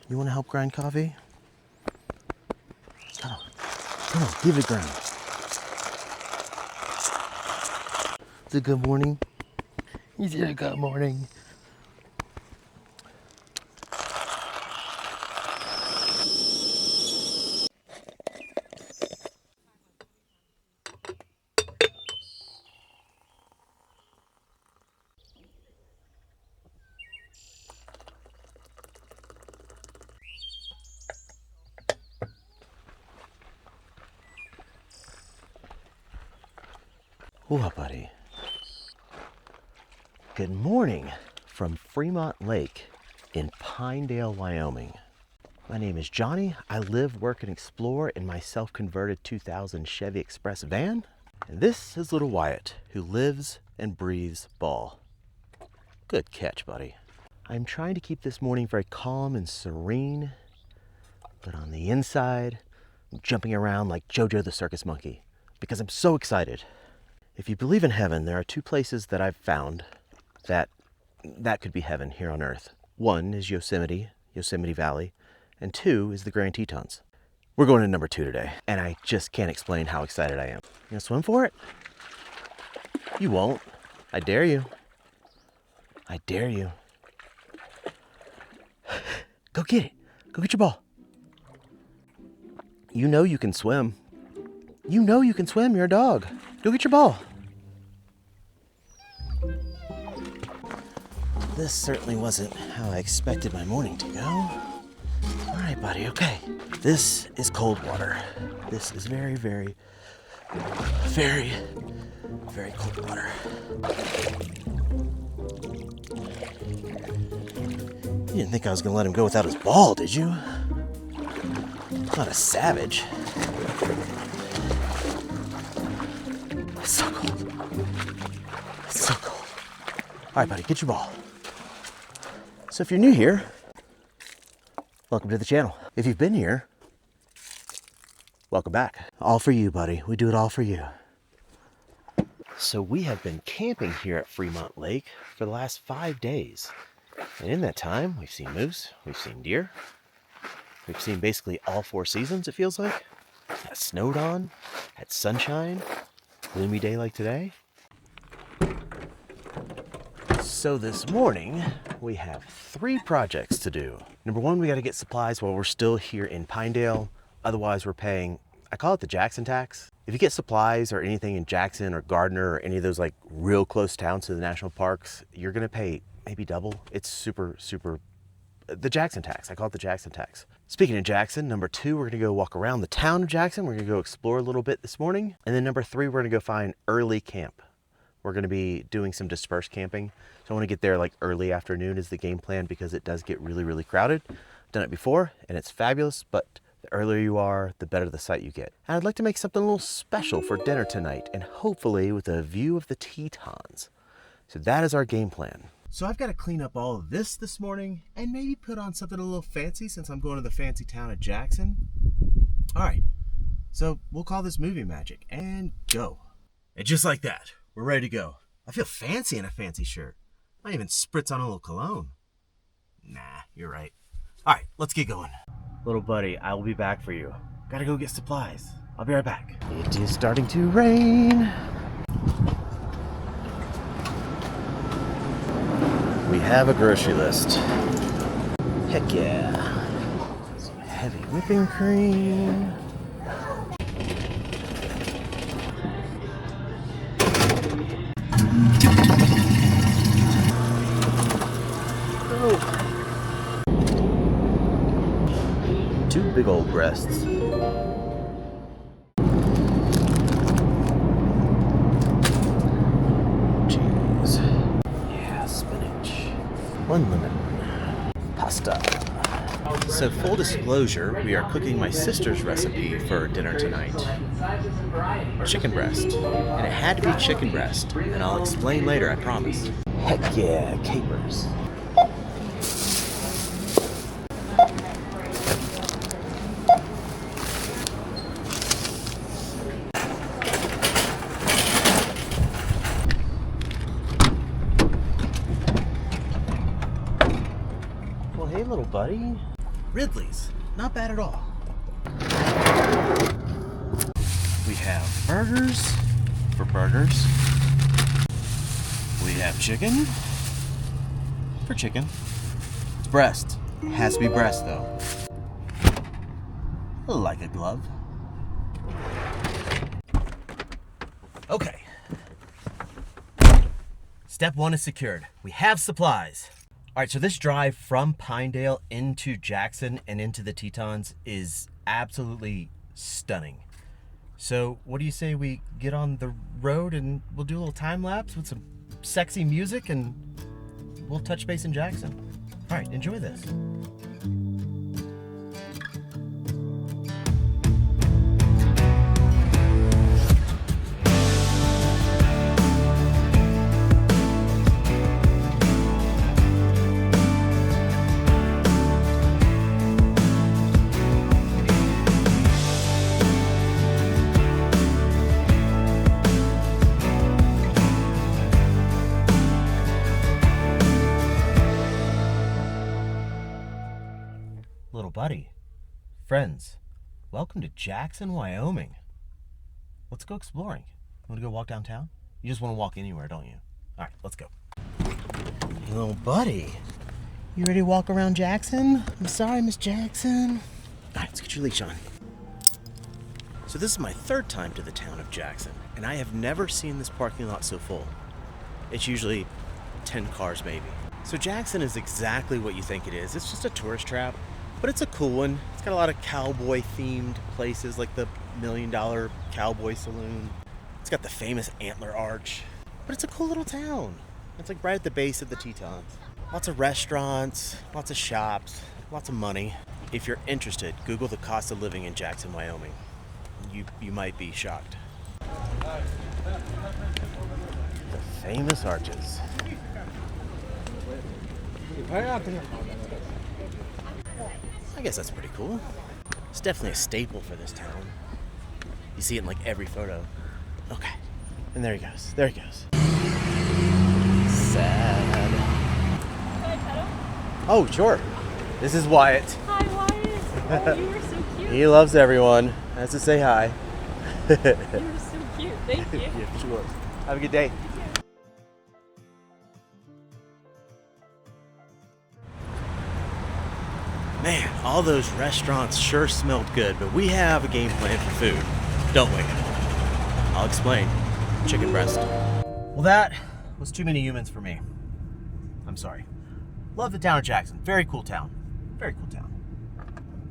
You want to help grind coffee? Come on. Come on, give it a grind. Is it good morning? Is it a good morning? What, buddy? Good morning from Fremont Lake in Pinedale, Wyoming. My name is Johnny. I live, work, and explore in my self-converted 2000 Chevy Express van. And this is little Wyatt, who lives and breathes ball. Good catch, buddy. I'm trying to keep this morning very calm and serene, but on the inside, I'm jumping around like Jojo the Circus Monkey because I'm so excited. If you believe in heaven, there are two places that I've found that could be heaven here on earth. One is Yosemite Valley, and two is the Grand Tetons. We're going to number 2 today, and I just can't explain how excited I am. You gonna swim for it? You won't. I dare you. I dare you. Go get it. Go get your ball. You know you can swim. You know you can swim. You're a dog. Go get your ball. This certainly wasn't how I expected my morning to go. All right, buddy, okay. This is cold water. This is very, very, very, very cold water. You didn't think I was gonna let him go without his ball, did you? I'm not a savage. It's so cold. It's so cold. All right, buddy, get your ball. So if you're new here, welcome to the channel. If you've been here, welcome back. All for you, buddy. We do it all for you. So we have been camping here at Fremont Lake for the last 5 days. And in that time, we've seen moose, we've seen deer, we've seen basically all 4 seasons, it feels like. It snowed on, had sunshine, gloomy day like today. So this morning, we have 3 projects to do. Number 1, we got to get supplies while we're still here in Pinedale. Otherwise, we're paying, I call it the Jackson tax. If you get supplies or anything in Jackson or Gardner or any of those like real close towns to the national parks, you're going to pay maybe double. It's super, the Jackson tax. I call it the Jackson tax. Speaking of Jackson, number 2, we're going to go walk around the town of Jackson. We're going to go explore a little bit this morning. And then number 3, we're going to go find early camp. We're going to be doing some dispersed camping. So I want to get there like early afternoon is the game plan because it does get really, really crowded. I've done it before and it's fabulous, but the earlier you are, the better the sight you get. And I'd like to make something a little special for dinner tonight and hopefully with a view of the Tetons. So that is our game plan. So I've got to clean up all of this morning and maybe put on something a little fancy since I'm going to the fancy town of Jackson. All right, so we'll call this movie magic and go. And just like that, we're ready to go. I feel fancy in a fancy shirt. Might even spritz on a little cologne. Nah, you're right. All right, let's get going. Little buddy, I will be back for you. Gotta go get supplies. I'll be right back. It is starting to rain. We have a grocery list. Heck yeah. Some heavy whipping cream. Oh. 2 big old breasts. Cheese. Yeah, spinach. 1 lemon. Pasta. So full disclosure, we are cooking my sister's recipe for dinner tonight. Chicken breast. And it had to be chicken breast. And I'll explain later, I promise. Heck yeah, capers. Well, hey, little buddy. Ridley's, not bad at all. We have burgers for burgers. We have chicken for chicken. It's breast. It has to be breast though. Like a glove. Okay. Step one is secured. We have supplies. All right, so this drive from Pinedale into Jackson and into the Tetons is absolutely stunning. So what do you say we get on the road and we'll do a little time lapse with some sexy music and we'll touch base in Jackson. All right, enjoy this. Little buddy, friends, welcome to Jackson, Wyoming. Let's go exploring. You want to go walk downtown? You just want to walk anywhere, don't you? All right, let's go. Little buddy, you ready to walk around Jackson? I'm sorry, Miss Jackson. All right, let's get your leash on. So this is my third time to the town of Jackson, and I have never seen this parking lot so full. It's usually 10 cars maybe. So Jackson is exactly what you think it is. It's just a tourist trap. But it's a cool one. It's got a lot of cowboy themed places like the $1 Million Cowboy Saloon. It's got the famous Antler Arch. But it's a cool little town. It's like right at the base of the Tetons. Lots of restaurants, lots of shops, lots of money. If you're interested, Google the cost of living in Jackson, Wyoming. You might be shocked. The famous arches. I guess that's pretty cool. It's definitely a staple for this town. You see it in like every photo. Okay. And there he goes. There he goes. Sad. Can I pet him? Oh, sure. This is Wyatt. Hi, Wyatt. Oh, you were so cute. He loves everyone. Has to say hi. You were so cute. Thank you. Yeah, sure. Have a good day. Man, all those restaurants sure smelled good, but we have a game plan for food, don't we? I'll explain. Chicken breast. Well, that was too many humans for me. I'm sorry. Love the town of Jackson. Very cool town. Very cool town.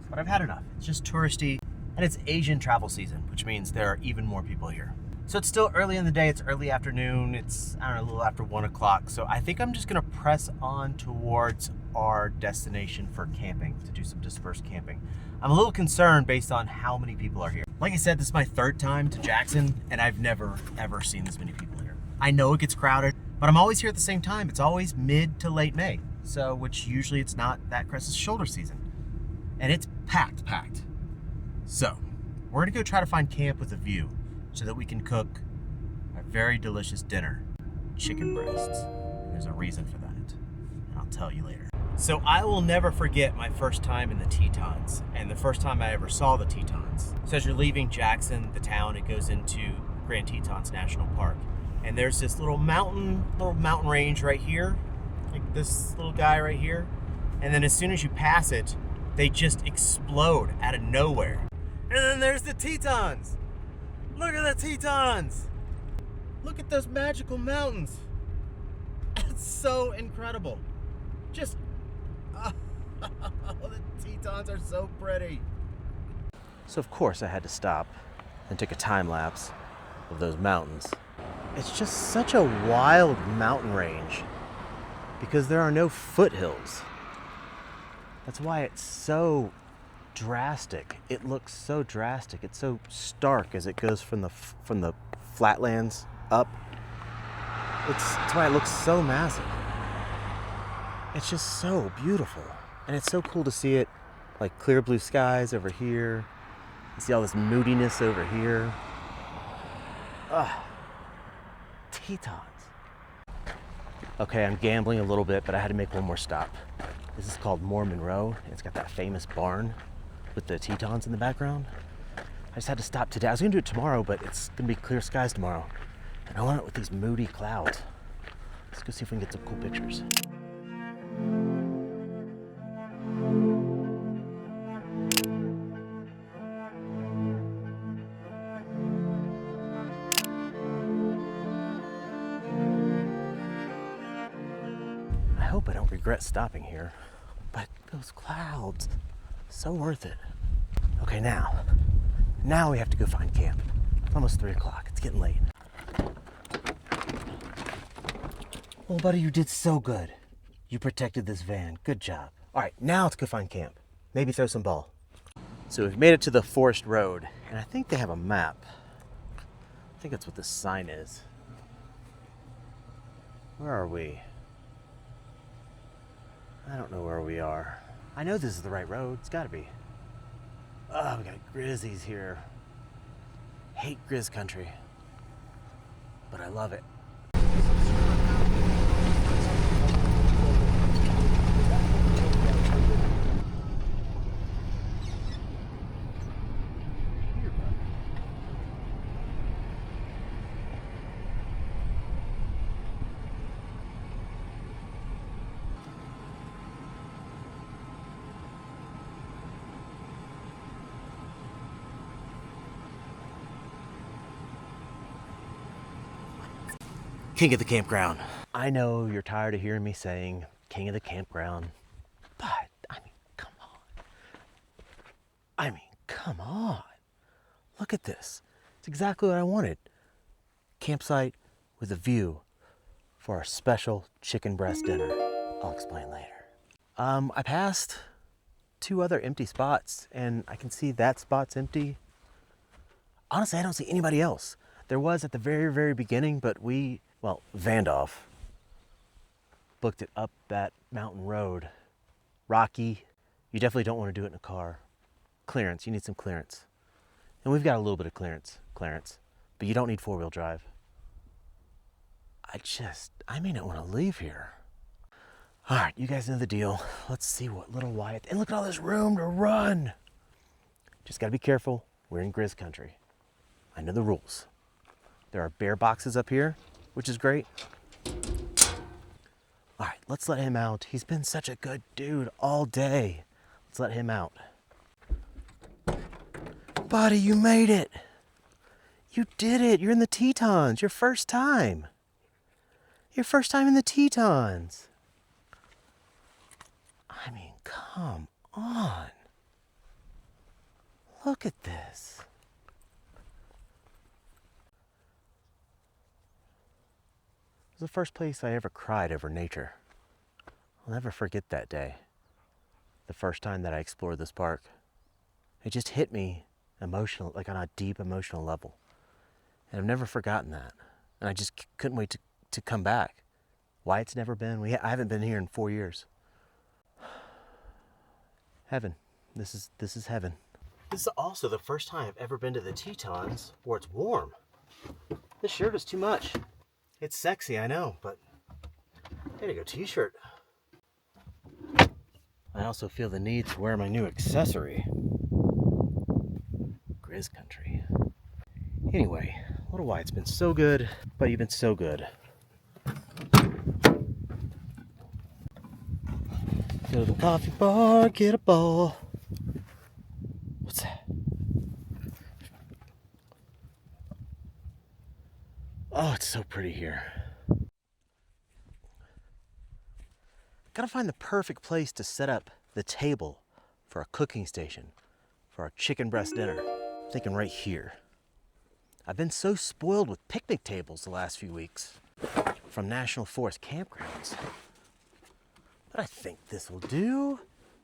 But I've had enough. It's just touristy, and it's Asian travel season, which means there are even more people here. So it's still early in the day. It's early afternoon. It's, I don't know, a little after 1 o'clock. So I think I'm just going to press on towards our destination for camping, to do some dispersed camping. I'm a little concerned based on how many people are here. Like I said, this is my third time to Jackson, and I've never, ever seen this many people here. I know it gets crowded, but I'm always here at the same time. It's always mid to late May, so which usually it's not that crest is shoulder season. And it's packed. So we're going to go try to find camp with a view, so that we can cook a very delicious dinner, chicken breasts. There's a reason for that, and I'll tell you later. So I will never forget my first time in the Tetons, and the first time I ever saw the Tetons. So as you're leaving Jackson, the town, it goes into Grand Tetons National Park. And there's this little mountain range right here, like this little guy right here. And then as soon as you pass it, they just explode out of nowhere. And then there's the Tetons. Look at the Tetons! Look at those magical mountains! It's so incredible. Just, the Tetons are so pretty. So of course I had to stop and take a time lapse of those mountains. It's just such a wild mountain range because there are no foothills. That's why it's so drastic. It looks so drastic. It's so stark as it goes from the flatlands up. That's why it looks so massive. It's just so beautiful, and it's so cool to see it like clear blue skies over here. You see all this moodiness over here. Tetons. Okay, I'm gambling a little bit, but I had to make one more stop. This is called Mormon Row. It's got that famous barn with the Tetons in the background. I just had to stop today. I was gonna do it tomorrow, but it's gonna be clear skies tomorrow. And I want it with these moody clouds. Let's go see if we can get some cool pictures. I hope I don't regret stopping here, but those clouds, so worth it. Okay, now we have to go find camp. It's almost 3 o'clock, it's getting late. Well, buddy, you did so good. You protected this van, good job. All right, now let's go find camp. Maybe throw some ball. So we've made it to the forest road, and I think they have a map. I think that's what this sign is. Where are we? I don't know where we are. I know this is the right road, it's gotta be. Oh, we got grizzlies here. Hate grizz country, but I love it. King of the campground. I know you're tired of hearing me saying king of the campground, but I mean, come on. Look at this. It's exactly what I wanted. Campsite with a view for our special chicken breast dinner. I'll explain later. I passed 2 other empty spots, and I can see that spot's empty. Honestly, I don't see anybody else. There was at the very, very beginning, but Vandalf booked it up that mountain road. Rocky. You definitely don't want to do it in a car. Clearance, you need some clearance. And we've got a little bit of clearance, but you don't need 4-wheel drive. I may not want to leave here. All right, you guys know the deal. Let's see what little Wyatt, and look at all this room to run. Just gotta be careful. We're in grizz country. I know the rules. There are bear boxes up here, which is great. All right, let's let him out. He's been such a good dude all day. Let's let him out. Buddy, you made it. You did it. You're in the Tetons. Your first time. Your first time in the Tetons. I mean, come on. Look at this. It was the first place I ever cried over nature. I'll never forget that day. The first time that I explored this park. It just hit me emotional, like on a deep emotional level. And I've never forgotten that. And I just couldn't wait to come back. Wyatt's never been. I haven't been here in 4 years. Heaven. This is heaven. This is also the first time I've ever been to the Tetons where it's warm. This shirt is too much. It's sexy, I know, but there you go, t-shirt. I also feel the need to wear my new accessory. Grizz country. Anyway, little Wyatt's been so good, but you've been so good. Go to the coffee bar, get a ball. What's that? Oh, it's so pretty here. Gotta find the perfect place to set up the table for a cooking station for our chicken breast dinner. I'm thinking right here. I've been so spoiled with picnic tables the last few weeks from National Forest campgrounds. But I think this will do.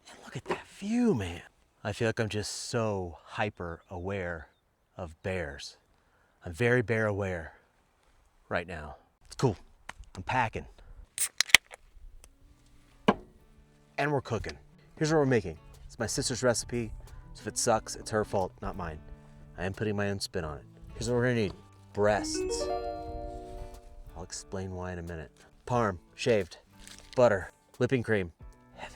And look at that view, man. I feel like I'm just so hyper aware of bears. I'm very bear aware right now. It's cool. I'm packing. And we're cooking. Here's what we're making. It's my sister's recipe, so if it sucks, it's her fault, not mine. I am putting my own spin on it. Here's what we're gonna need. Breasts. I'll explain why in a minute. Parm, shaved. Butter. Whipping cream. Heavy.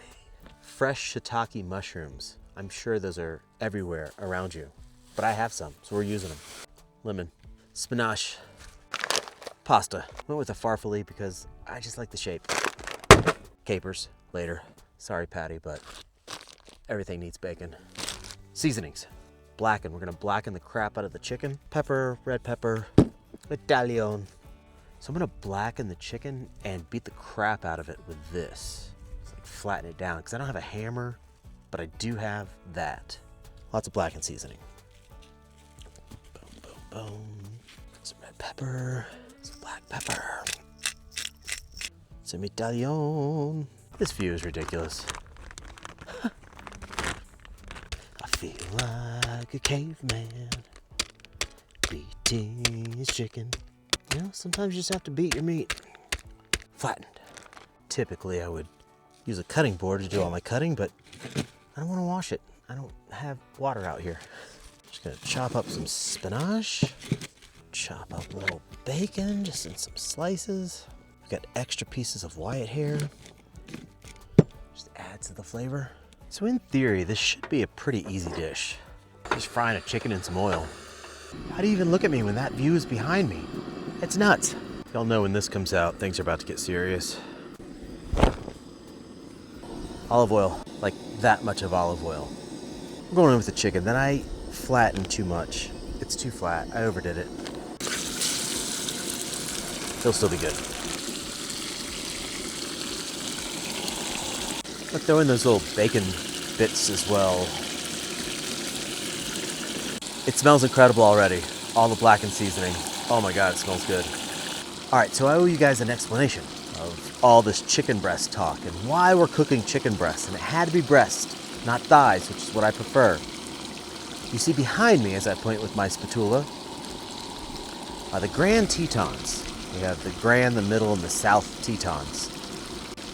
fresh shiitake mushrooms. I'm sure those are everywhere around you, but I have some, so we're using them. Lemon, spinach, pasta. Went with a farfalle because I just like the shape. Capers, later. Sorry, Patty, but everything needs bacon. Seasonings, blacken. We're gonna blacken the crap out of the chicken. Pepper, red pepper, medallion. So I'm gonna blacken the chicken and beat the crap out of it with this. Just like flatten it down, because I don't have a hammer, but I do have that. Lots of blackened seasoning. Boom, boom, boom. Some red pepper, some black pepper. Some medallion. This view is ridiculous. I feel like a caveman beating his chicken. You know, sometimes you just have to beat your meat. Flattened. Typically, I would use a cutting board to do all my cutting, but I don't want to wash it. I don't have water out here. Just gonna chop up some spinach. Chop up a little bacon, just in some slices. We've got extra pieces of Wyatt here. Just adds to the flavor. So in theory, this should be a pretty easy dish. Just frying a chicken in some oil. How do you even look at me when that view is behind me? It's nuts. Y'all know when this comes out, things are about to get serious. Olive oil, like that much of olive oil. I'm going in with the chicken. Then I flattened too much. It's too flat. I overdid it. It'll still be good. I'll throw in those little bacon bits as well. It smells incredible already. All the blackened seasoning. Oh my God, it smells good. All right, so I owe you guys an explanation of all this chicken breast talk and why we're cooking chicken breast. And it had to be breast, not thighs, which is what I prefer. You see behind me, as I point with my spatula, are the Grand Tetons. We have the Grand, the Middle, and the South Tetons.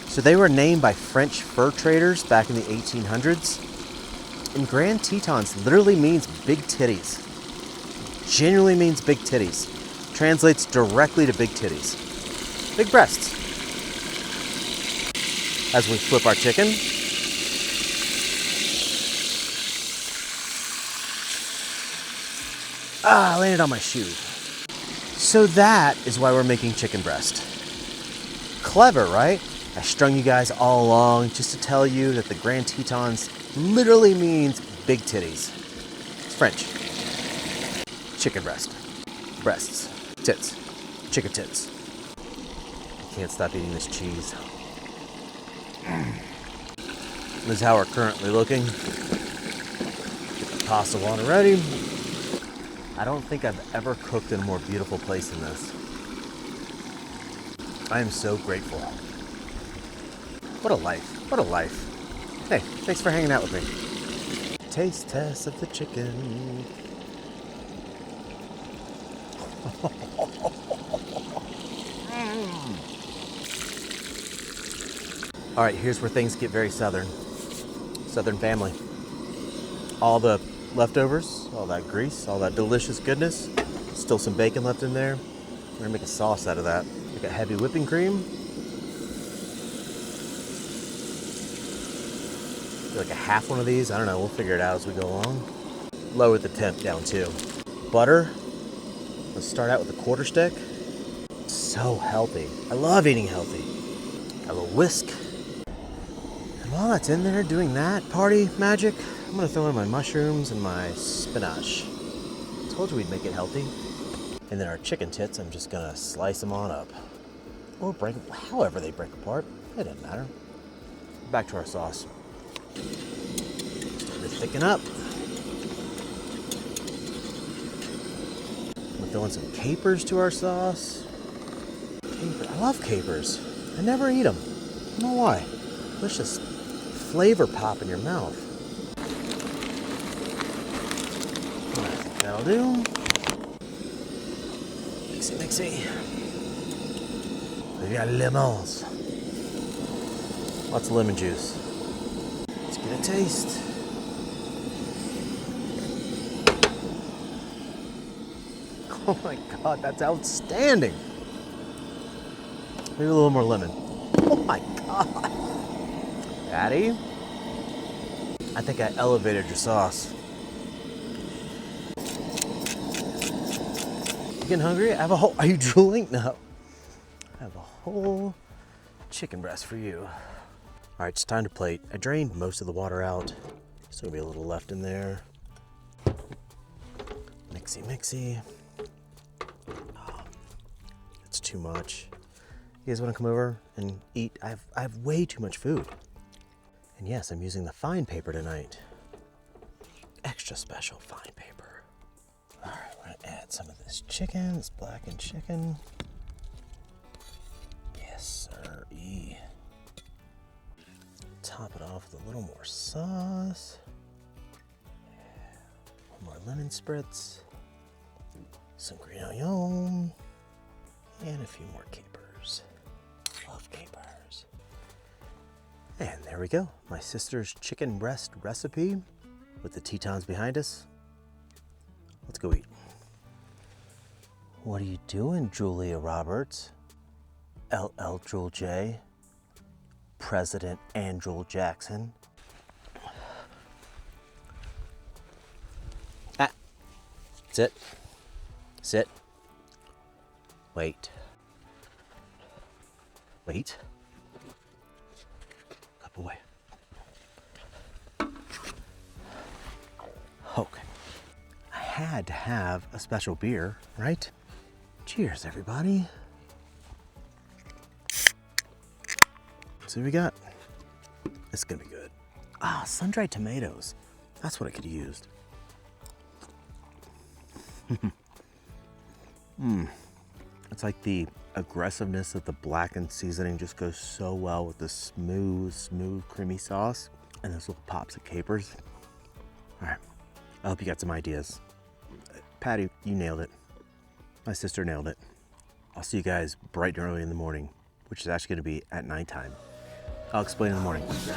So they were named by French fur traders back in the 1800s. And Grand Tetons literally means big titties. Genuinely means big titties. Translates directly to big titties. Big breasts. As we flip our chicken. Ah, I landed on my shoe. So that is why we're making chicken breast. Clever, right? I strung you guys all along just to tell you that the Grand Tetons literally means big titties. It's French. Chicken breast. Breasts. Tits. Chicken tits. I can't stop eating this cheese. This is how we're currently looking. Get the pasta water ready. I don't think I've ever cooked in a more beautiful place than this. I am so grateful. What a life. What a life. Hey, thanks for hanging out with me. Taste test of the chicken. All right, here's where things get very southern. Southern family. All the leftovers, all that grease, all that delicious goodness. Still some bacon left in there. We're gonna make a sauce out of that. Like a heavy whipping cream. Like a half one of these. I don't know, we'll figure it out as we go along. Lower the temp down too. Butter. Let's start out with a quarter stick. So healthy. I love eating healthy. Got a little whisk. And while that's in there doing that party magic, I'm gonna throw in my mushrooms and my spinach. Told you we'd make it healthy. And then our chicken tits, I'm just gonna slice them on up. Or break, however they break apart. It doesn't matter. Back to our sauce. Starting to thicken up. I'm gonna throw in some capers to our sauce. I love capers. I never eat them. I don't know why. Delicious flavor pop in your mouth. I think that'll do. Mixy, mixy. We got lemons. Lots of lemon juice. Let's get a taste. Oh my God, that's outstanding. Maybe a little more lemon. Oh my God. Patty, I think I elevated your sauce. You getting hungry? I have a whole, are you drooling? No. I have a whole chicken breast for you. All right, it's time to plate. I drained most of the water out. Still gonna be a little left in there. Mixy, mixy. Oh, it's too much. You guys wanna come over and eat? I have way too much food. And yes, I'm using the fine paper tonight. Extra special fine paper. All right, we're gonna add some of this chicken, this blackened chicken. Yes, sir. Top it off with a little more sauce. One more lemon spritz. Some green onion. And a few more capers. Love capers. And there we go. My sister's chicken breast recipe with the Tetons behind us. Let's go eat. What are you doing, Julia Roberts? LL Jewel J. President Andrew Jackson. Ah. Sit. Sit. Wait. Wait. Cup away. Okay. I had to have a special beer, right? Cheers, everybody. See what we got. It's gonna be good. Ah, sun-dried tomatoes. That's what I could have used. It's like the aggressiveness of the blackened seasoning just goes so well with the smooth, creamy sauce and those little pops of capers. All right, I hope you got some ideas. Patty, you nailed it. My sister nailed it. I'll see you guys bright and early in the morning, which is actually gonna be at nighttime. I'll explain in the morning. It's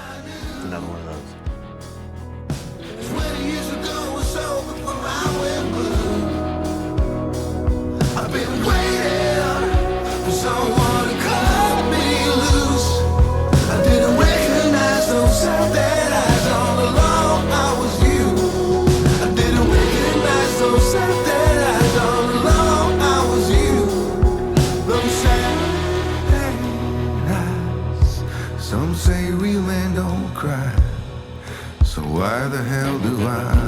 another one of those. 20 years ago or so before I went blue, I've been waiting for someone to cut me loose. I didn't recognize those sad eyes all along. I was you. I didn't recognize those sad eyes all along. I was you. Those sad eyes. Some say real men don't cry. So why the hell do I?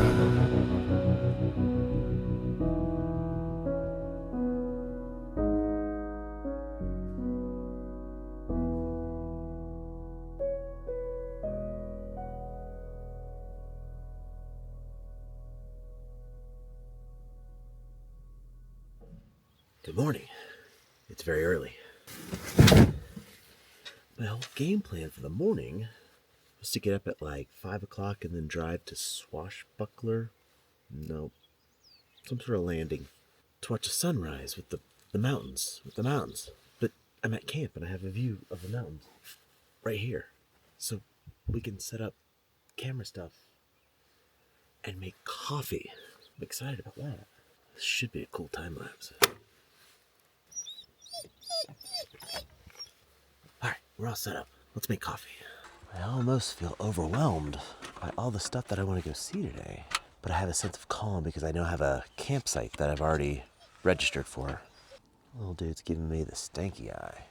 Good morning. It's very early. My whole game plan for the morning was to get up at like 5 o'clock and then drive to Swashbuckler. No, some sort of landing to watch a sunrise with the mountains. But I'm at camp and I have a view of the mountains right here. So we can set up camera stuff and make coffee. I'm excited about that. This should be a cool time lapse. Alright, we're all set up. Let's make coffee. I almost feel overwhelmed by all the stuff that I want to go see today. But I have a sense of calm because I now have a campsite that I've already registered for. Little dude's giving me the stanky eye.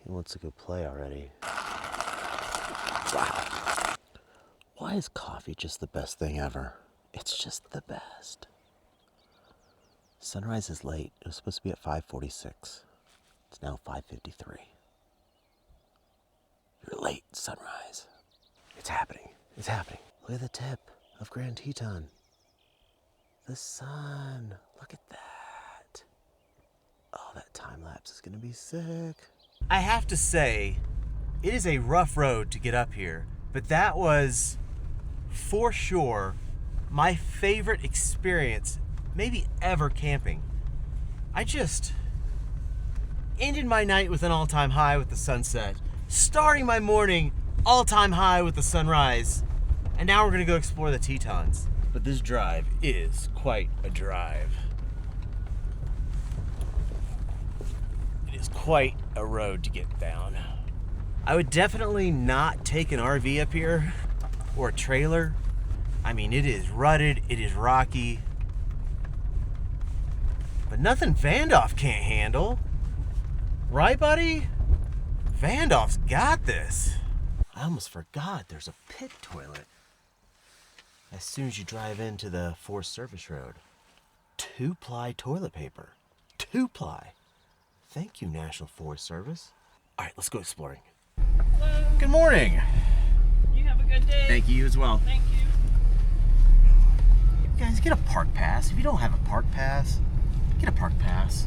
He wants to go play already. Wow. Why is coffee just the best thing ever? It's just the best. Sunrise is late. It was supposed to be at 5:46. It's now 5:53. You're late, sunrise. It's happening. It's happening. Look at the tip of Grand Teton. The sun. Look at that. Oh, that time lapse is gonna be sick. I have to say, it is a rough road to get up here, but that was, for sure, my favorite experience, maybe ever camping. I just ended my night with an all-time high with the sunset, starting my morning all-time high with the sunrise, and now we're gonna go explore the Tetons. But this drive is quite a drive. It is quite a road to get down. I would definitely not take an RV up here. or a trailer. I mean, it is rutted, it is rocky, but nothing Vandalf can't handle. Right, buddy? Vandalf's got this. I almost forgot there's a pit toilet as soon as you drive into the Forest Service Road. 2-ply toilet paper. 2-ply. Thank you, National Forest Service. All right, let's go exploring. Hello. Good morning. You have a good day. Thank you as well. Thank you. Guys, get a park pass. If you don't have a park pass, get a park pass.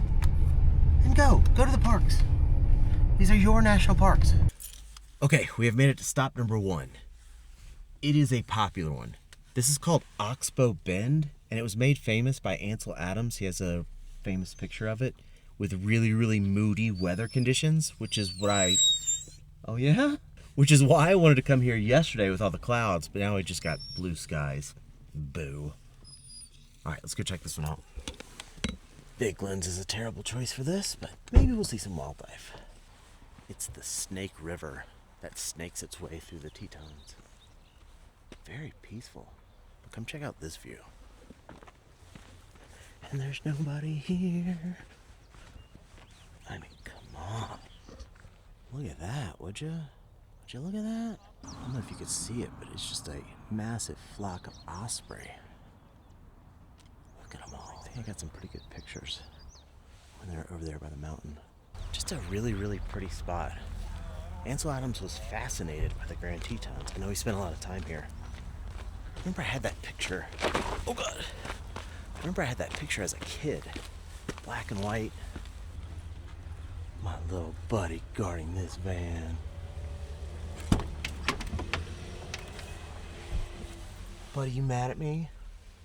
And go to the parks. These are your national parks. Okay, we have made it to stop number 1. It is a popular one. This is called Oxbow Bend, and it was made famous by Ansel Adams. He has a famous picture of it with really, really moody weather conditions, which is what I... Oh yeah? Which is why I wanted to come here yesterday with all the clouds, but now we just got blue skies. Boo. All right, let's go check this one out. Big lens is a terrible choice for this, but maybe we'll see some wildlife. It's the Snake River that snakes its way through the Tetons. Very peaceful. But come check out this view. And there's nobody here. I mean, come on. Look at that, would you? Would you look at that? I don't know if you could see it, but it's just a massive flock of osprey. Look at them all. I think I got some pretty good pictures when they're over there by the mountain. Just a really, really pretty spot. Ansel Adams was fascinated by the Grand Tetons. I know he spent a lot of time here. I remember I had that picture. Oh God. I remember I had that picture as a kid. Black and white. My little buddy guarding this van. Buddy, you mad at me?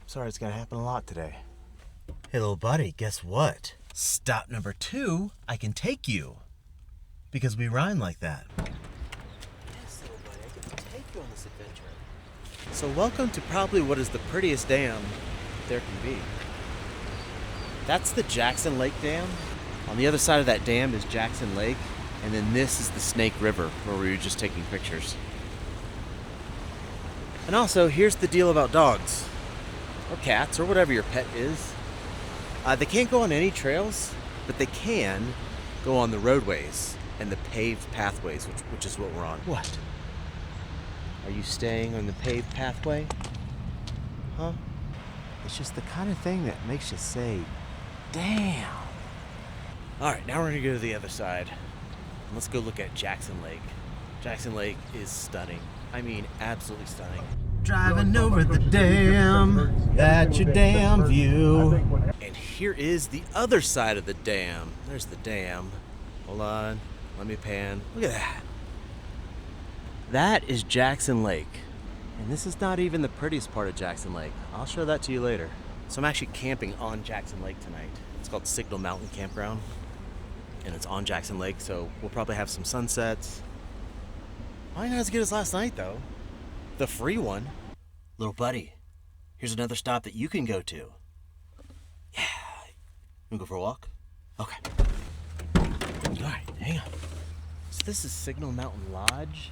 Sorry, it's gonna happen a lot today. Hey, little buddy, guess what? Stop number 2, I can take you. Because we rhyme like that. Yes, little buddy, I get to take you on this adventure. So welcome to probably what is the prettiest dam there can be. That's the Jackson Lake Dam. On the other side of that dam is Jackson Lake. And then this is the Snake River, where we were just taking pictures. And also, here's the deal about dogs. Or cats, or whatever your pet is. They can't go on any trails, but they can go on the roadways and the paved pathways, which is what we're on. What? Are you staying on the paved pathway? Huh? It's just the kind of thing that makes you say, damn. All right, now we're gonna go to the other side. And let's go look at Jackson Lake. Jackson Lake is stunning. I mean, absolutely stunning. Driving over the dam, that's your damn view. And here is the other side of the dam. There's the dam. Hold on, let me pan. Look at that. That is Jackson Lake. And this is not even the prettiest part of Jackson Lake. I'll show that to you later. So I'm actually camping on Jackson Lake tonight. It's called Signal Mountain Campground. And it's on Jackson Lake, so we'll probably have some sunsets. Probably not as good as last night, though. The free one. Little buddy, here's another stop that you can go to. Yeah. You wanna go for a walk? Okay. All right, hang on. So this is Signal Mountain Lodge.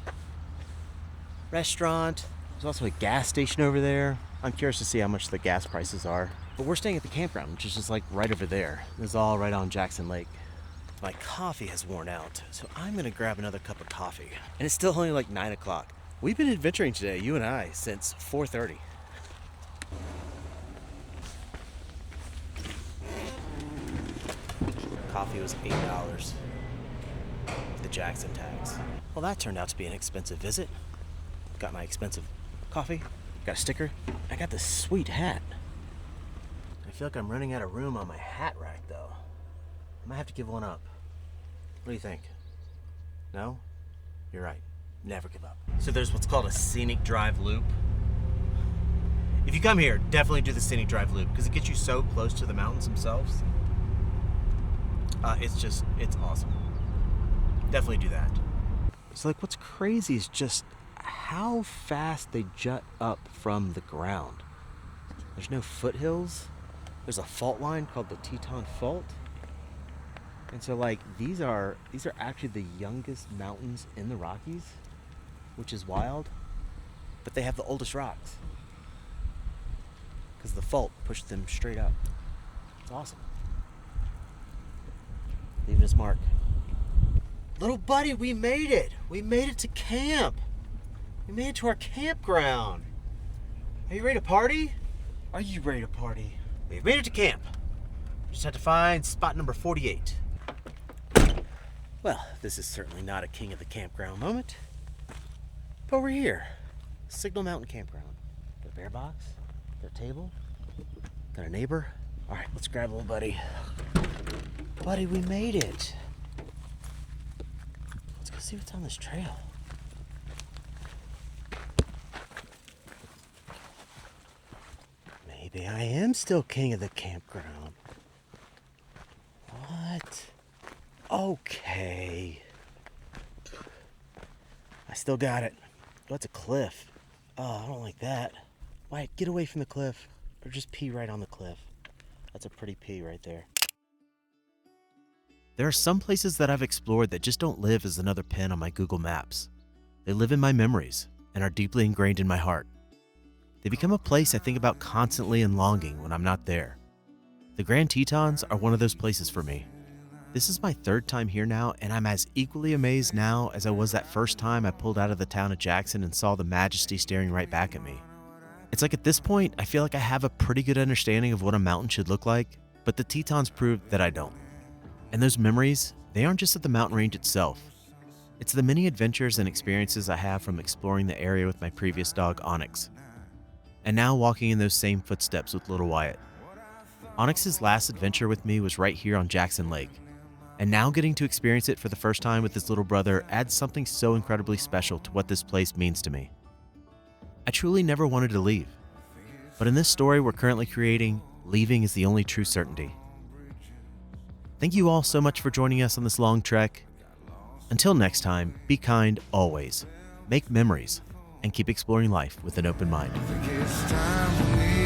Restaurant. There's also a gas station over there. I'm curious to see how much the gas prices are. But we're staying at the campground, which is just like right over there. This is all right on Jackson Lake. My coffee has worn out, so I'm gonna grab another cup of coffee. And it's still only like 9 o'clock. We've been adventuring today, you and I, since 4:30. Coffee was $8 with the Jackson tax. Well, that turned out to be an expensive visit. Got my expensive coffee, got a sticker. I got this sweet hat. I feel like I'm running out of room on my hat rack, though. I might have to give one up. What do you think? No? You're right. Never give up. So there's what's called a Scenic Drive Loop. If you come here, definitely do the Scenic Drive Loop because it gets you so close to the mountains themselves. It's awesome. Definitely do that. So like what's crazy is just how fast they jut up from the ground. There's no foothills. There's a fault line called the Teton Fault. And so like these are actually the youngest mountains in the Rockies, which is wild. but they have the oldest rocks because the fault pushed them straight up. It's awesome. Leaving his mark. Little buddy, we made it. We made it to camp. We made it to our campground. Are you ready to party? Are you ready to party? We've made it to camp. Just had to find spot number 48. Well, this is certainly not a king of the campground moment. But we're here. Signal Mountain Campground. Got a bear box. Got a table. Got a neighbor. All right, let's grab a little buddy. Buddy, we made it. Let's go see what's on this trail. Maybe I am still king of the campground. What? Okay. I still got it. Oh, it's a cliff. Oh, I don't like that. Wyatt, get away from the cliff. Or just pee right on the cliff. That's a pretty pee right there. There are some places that I've explored that just don't live as another pin on my Google Maps. They live in my memories and are deeply ingrained in my heart. They become a place I think about constantly and longing when I'm not there. The Grand Tetons are one of those places for me. This is my third time here now, and I'm as equally amazed now as I was that first time I pulled out of the town of Jackson and saw the majesty staring right back at me. It's like at this point, I feel like I have a pretty good understanding of what a mountain should look like, but the Tetons proved that I don't. And those memories, they aren't just at the mountain range itself. It's the many adventures and experiences I have from exploring the area with my previous dog, Onyx. And now walking in those same footsteps with little Wyatt. Onyx's last adventure with me was right here on Jackson Lake. And now getting to experience it for the first time with his little brother adds something so incredibly special to what this place means to me. I truly never wanted to leave. But in this story we're currently creating, leaving is the only true certainty. Thank you all so much for joining us on this long trek. Until next time, be kind always, make memories, and keep exploring life with an open mind. It's time for me